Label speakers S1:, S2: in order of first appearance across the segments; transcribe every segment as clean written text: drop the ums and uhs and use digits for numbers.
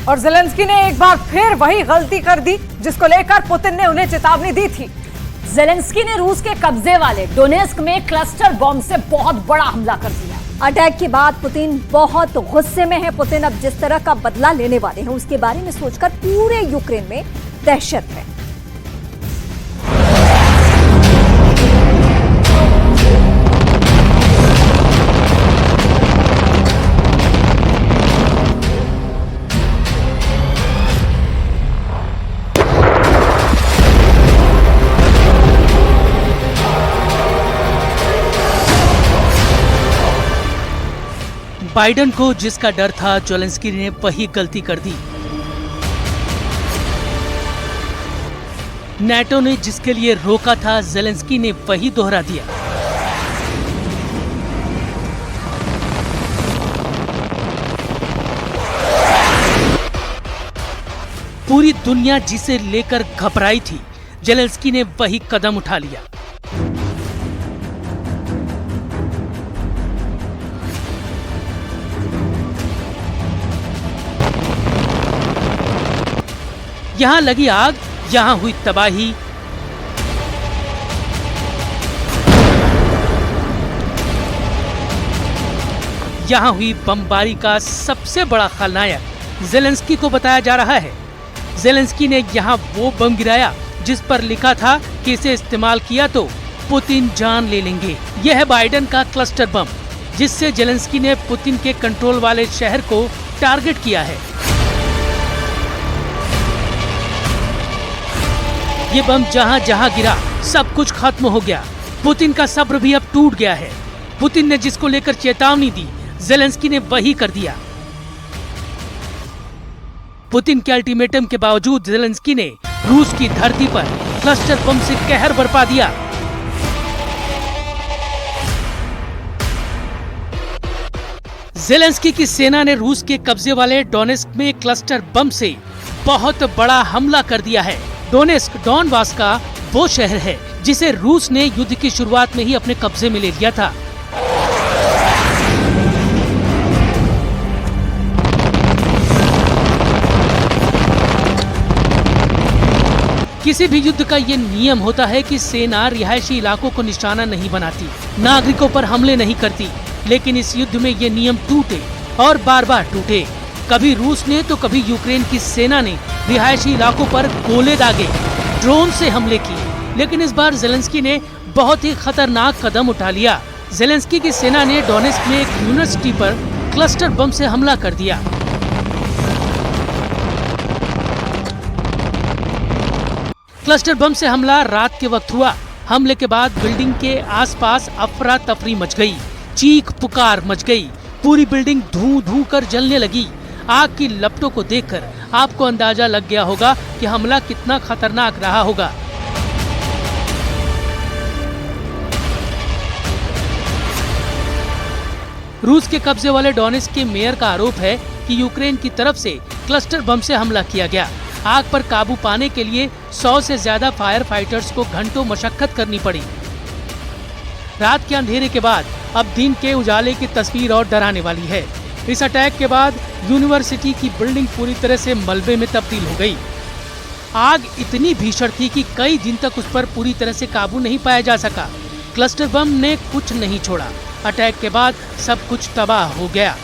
S1: और ज़ेलेंस्की ने एक बार फिर वही गलती कर दी जिसको लेकर पुतिन ने उन्हें चेतावनी दी थी।
S2: ज़ेलेंस्की ने रूस के कब्जे वाले डोनेस्क में क्लस्टर बॉम्ब से बहुत बड़ा हमला कर दिया। अटैक के बाद पुतिन बहुत गुस्से में है। पुतिन अब जिस तरह का बदला लेने वाले हैं उसके बारे में सोचकर पूरे यूक्रेन में दहशत है।
S3: बाइडेन को जिसका डर था, ज़ेलेंस्की ने वही गलती कर दी। नाटो ने जिसके लिए रोका था, ज़ेलेंस्की ने वही दोहरा दिया। पूरी दुनिया जिसे लेकर घबराई थी, ज़ेलेंस्की ने वही कदम उठा लिया। यहां लगी आग, यहां हुई तबाही। यहां हुई बमबारी का सबसे बड़ा खलनायक ज़ेलेंस्की को बताया जा रहा है। ज़ेलेंस्की ने यहां वो बम गिराया जिस पर लिखा था कि इसे इस्तेमाल किया तो पुतिन जान ले लेंगे। यह है बाइडेन का क्लस्टर बम, जिससे ज़ेलेंस्की ने पुतिन के कंट्रोल वाले शहर को टारगेट किया है। ये बम जहां जहां गिरा, सब कुछ खत्म हो गया। पुतिन का सब्र भी अब टूट गया है। पुतिन ने जिसको लेकर चेतावनी दी, ज़ेलेंस्की ने वही कर दिया। पुतिन के अल्टीमेटम के बावजूद ज़ेलेंस्की ने रूस की धरती पर क्लस्टर बम से कहर बरपा दिया। ज़ेलेंस्की की सेना ने रूस के कब्जे वाले डोनेस्क में क्लस्टर बम से बहुत बड़ा हमला कर दिया है। डोनेस्क डॉनबास का वो शहर है जिसे रूस ने युद्ध की शुरुआत में ही अपने कब्जे में ले लिया था। किसी भी युद्ध का ये नियम होता है कि सेना रिहायशी इलाकों को निशाना नहीं बनाती, नागरिकों पर हमले नहीं करती। लेकिन इस युद्ध में ये नियम टूटे और बार बार टूटे। कभी रूस ने तो कभी यूक्रेन की सेना ने रिहायशी इलाकों पर गोले दागे, ड्रोन से हमले किए। लेकिन इस बार ज़ेलेंस्की ने बहुत ही खतरनाक कदम उठा लिया। ज़ेलेंस्की की सेना ने डोनेस्क में एक यूनिवर्सिटी पर क्लस्टर बम से हमला कर दिया। क्लस्टर बम से हमला रात के वक्त हुआ। हमले के बाद बिल्डिंग के आसपास अफरा तफरी मच गई, चीख पुकार मच गई। पूरी बिल्डिंग धूं धूं कर जलने लगी। आग की लपटों को देखकर आपको अंदाजा लग गया होगा कि हमला कितना खतरनाक रहा होगा। रूस के कब्जे वाले डोनेस्क के मेयर का आरोप है कि यूक्रेन की तरफ से क्लस्टर बम से हमला किया गया। आग पर काबू पाने के लिए 100 से ज्यादा फायर फाइटर्स को घंटों मशक्कत करनी पड़ी। रात के अंधेरे के बाद अब दिन के उजाले की तस्वीर और डराने वाली है। इस अटैक के बाद यूनिवर्सिटी की बिल्डिंग पूरी तरह से मलबे में तब्दील हो गई। आग इतनी भीषण थी कि कई दिन तक उस पर पूरी तरह से काबू नहीं पाया जा सका। क्लस्टर बम ने कुछ नहीं छोड़ा। अटैक के बाद सब कुछ तबाह हो गया।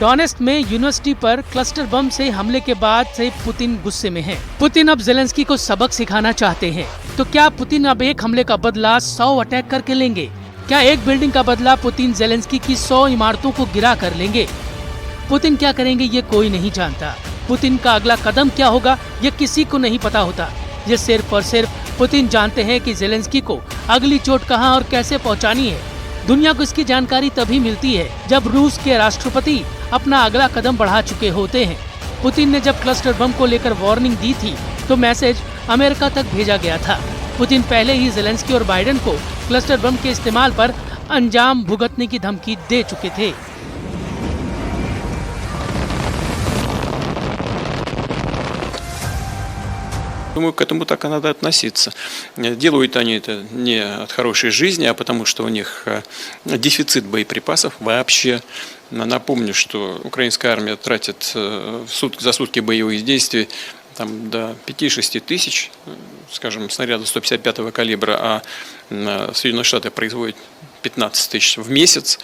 S3: डोनेस्क में यूनिवर्सिटी पर क्लस्टर बम से हमले के बाद से पुतिन गुस्से में हैं। पुतिन अब ज़ेलेंस्की को सबक सिखाना चाहते हैं। तो क्या पुतिन अब एक हमले का बदला 100 अटैक करके लेंगे? क्या एक बिल्डिंग का बदला पुतिन ज़ेलेंस्की की 100 इमारतों को गिरा कर लेंगे? पुतिन क्या करेंगे ये कोई नहीं जानता। पुतिन का अगला कदम क्या होगा ये किसी को नहीं पता होता। ये सिर्फ और सिर्फ पुतिन जानते हैं कि ज़ेलेंस्की को अगली चोट कहां और कैसे पहुंचानी है। दुनिया को इसकी जानकारी तभी मिलती है जब रूस के राष्ट्रपति अपना अगला कदम बढ़ा चुके होते हैं। पुतिन ने जब क्लस्टर बम को लेकर वार्निंग दी थी तो मैसेज अमेरिका तक भेजा गया था। पुतिन पहले ही ज़ेलेंस्की और बाइडेन को क्लस्टर बम के इस्तेमाल पर अंजाम भुगतने की धमकी दे चुके थे।
S4: Думаю, к этому так и надо относиться. Делают они это не от хорошей жизни, а потому что у них дефицит боеприпасов вообще. Напомню, что украинская армия тратит за сутки боевых действий там, до 5-6 тысяч, скажем, снарядов 155-го калибра, а Соединенные Штаты производят 15 тысяч в месяц.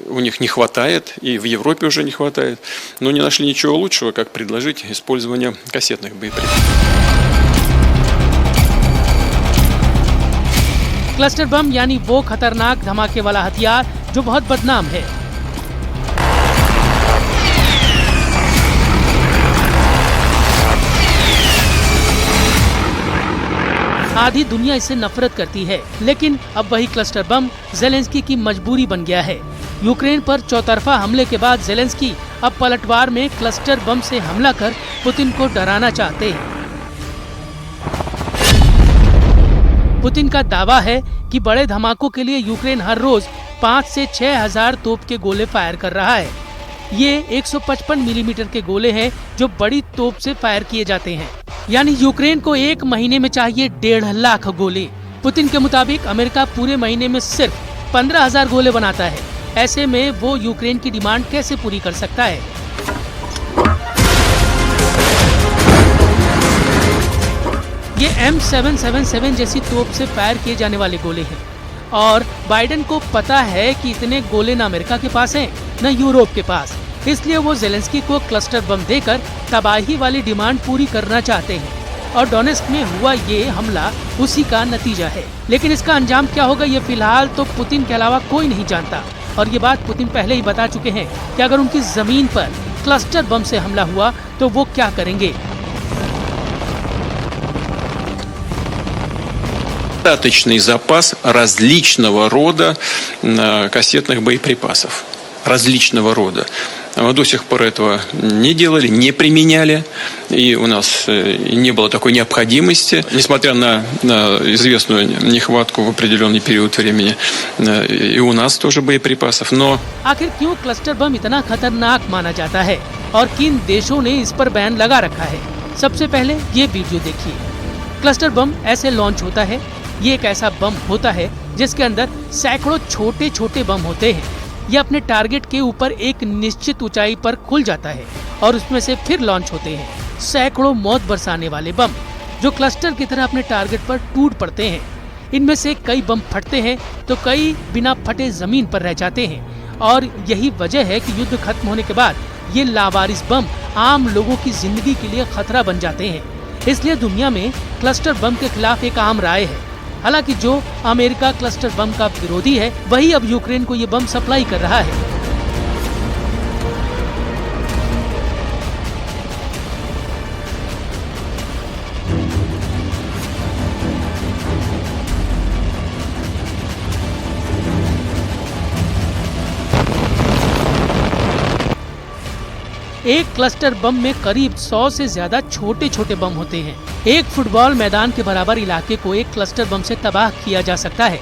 S4: У них не хватает, и в Европе уже не хватает, но не нашли ничего лучшего, как предложить использование кассетных боеприпасов.
S3: क्लस्टर बम यानी वो खतरनाक धमाके वाला हथियार जो बहुत बदनाम है। आधी दुनिया इससे नफरत करती है, लेकिन अब वही क्लस्टर बम ज़ेलेंस्की की मजबूरी बन गया है। यूक्रेन पर चौतरफा हमले के बाद ज़ेलेंस्की अब पलटवार में क्लस्टर बम से हमला कर पुतिन को डराना चाहते हैं। पुतिन का दावा है कि बड़े धमाकों के लिए यूक्रेन हर रोज 5 से 6 हजार तोप के गोले फायर कर रहा है। ये 155 मिलीमीटर के गोले हैं जो बड़ी तोप से फायर किए जाते हैं, यानी यूक्रेन को एक महीने में चाहिए 1.5 लाख गोले। पुतिन के मुताबिक अमेरिका पूरे महीने में सिर्फ 15,000 गोले बनाता है। ऐसे में वो यूक्रेन की डिमांड कैसे पूरी कर सकता है? ये M777 जैसी तोप से फायर किए जाने वाले गोले हैं और बाइडेन को पता है कि इतने गोले न अमेरिका के पास हैं न यूरोप के पास, इसलिए वो ज़ेलेंस्की को क्लस्टर बम देकर तबाही वाली डिमांड पूरी करना चाहते हैं और डोनेस्क में हुआ ये हमला उसी का नतीजा है। लेकिन इसका अंजाम क्या होगा ये फिलहाल तो पुतिन के अलावा कोई नहीं जानता और ये बात पुतिन पहले ही बता चुके हैं कि अगर उनकी जमीन पर क्लस्टर बम से हमला हुआ तो वो क्या करेंगे।
S4: Достаточный запас различного рода кассетных боеприпасов. Различного рода. Мы до сих пор этого не делали, не применяли, и у нас не было такой необходимости. Несмотря на известную нехватку в определенный период времени, и у нас тоже боеприпасов, но...
S3: आखिर क्यों क्लस्टर बम इतना खतरनाक माना जाता है और किन देशों ने इस पर बैन लगा रखा है? सबसे पहले ये वीडियो देखिए। क्लस्टर बम ऐसे लॉन्च होता है। ये एक ऐसा बम होता है जिसके अंदर सैकड़ों छोटे छोटे बम होते हैं। ये अपने टारगेट के ऊपर एक निश्चित ऊंचाई पर खुल जाता है और उसमें से फिर लॉन्च होते हैं सैकड़ों मौत बरसाने वाले बम जो क्लस्टर की तरह अपने टारगेट पर टूट पड़ते हैं। इनमें से कई बम फटते हैं तो कई बिना फटे जमीन पर रह जाते हैं और यही वजह है कि युद्ध खत्म होने के बाद ये लावारिस बम आम लोगों की जिंदगी के लिए खतरा बन जाते हैं। इसलिए दुनिया में क्लस्टर बम के खिलाफ एक आम राय है। हालांकि जो अमेरिका क्लस्टर बम का विरोधी है वही अब यूक्रेन को ये बम सप्लाई कर रहा है। एक क्लस्टर बम में करीब 100 से ज्यादा छोटे छोटे बम होते हैं। एक फुटबॉल मैदान के बराबर इलाके को एक क्लस्टर बम से तबाह किया जा सकता है।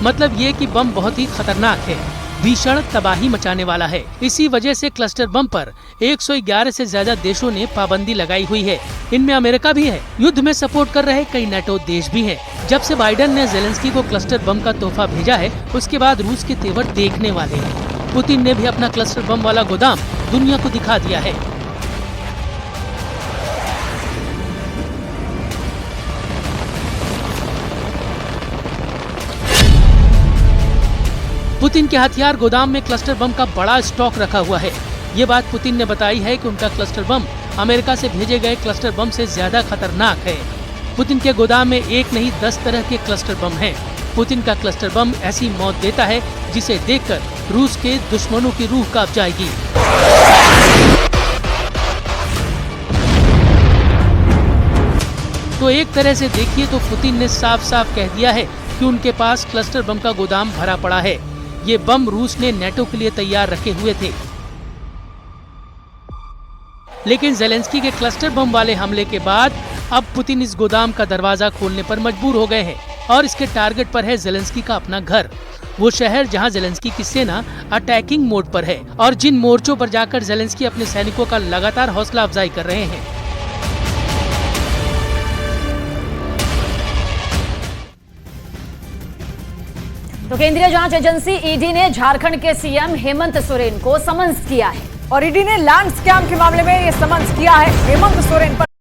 S3: मतलब ये कि बम बहुत ही खतरनाक है, भीषण तबाही मचाने वाला है। इसी वजह से क्लस्टर बम पर 111 से ज्यादा देशों ने पाबंदी लगाई हुई है। इनमें अमेरिका भी है। युद्ध में सपोर्ट कर रहे कई नेटो देश भी हैं। जब से बाइडेन ने ज़ेलेंस्की को क्लस्टर बम का तोहफा भेजा है उसके बाद रूस के तेवर देखने वाले हैं। पुतिन ने भी अपना क्लस्टर बम वाला गोदाम दुनिया को दिखा दिया है। पुतिन के हथियार गोदाम में क्लस्टर बम का बड़ा स्टॉक रखा हुआ है। ये बात पुतिन ने बताई है कि उनका क्लस्टर बम अमेरिका से भेजे गए क्लस्टर बम से ज्यादा खतरनाक है। पुतिन के गोदाम में एक नहीं 10 तरह के क्लस्टर बम हैं। पुतिन का क्लस्टर बम ऐसी मौत देता है जिसे देखकर रूस के दुश्मनों की रूह कांप जाएगी। तो एक तरह से देखिए तो पुतिन ने साफ साफ कह दिया है कि उनके पास क्लस्टर बम का गोदाम भरा पड़ा है। ये बम रूस ने नेटो के लिए तैयार रखे हुए थे। लेकिन ज़ेलेंस्की के क्लस्टर बम वाले हमले के बाद अब पुतिन इस गोदाम का दरवाजा खोलने पर मजबूर हो गए हैं और इसके टारगेट पर है ज़ेलेंस्की का अपना घर, वो शहर जहां ज़ेलेंस्की की सेना अटैकिंग मोड पर है और जिन मोर्चों पर जाकर ज़ेलेंस्की अपने सैनिकों का लगातार हौसला अफजाई कर रहे हैं।
S2: तो केंद्रीय जांच एजेंसी ईडी ने झारखंड के सीएम हेमंत सोरेन को समन्स किया है
S1: और ईडी ने लैंड स्कैम के मामले में ये समन्स किया है हेमंत सोरेन पर।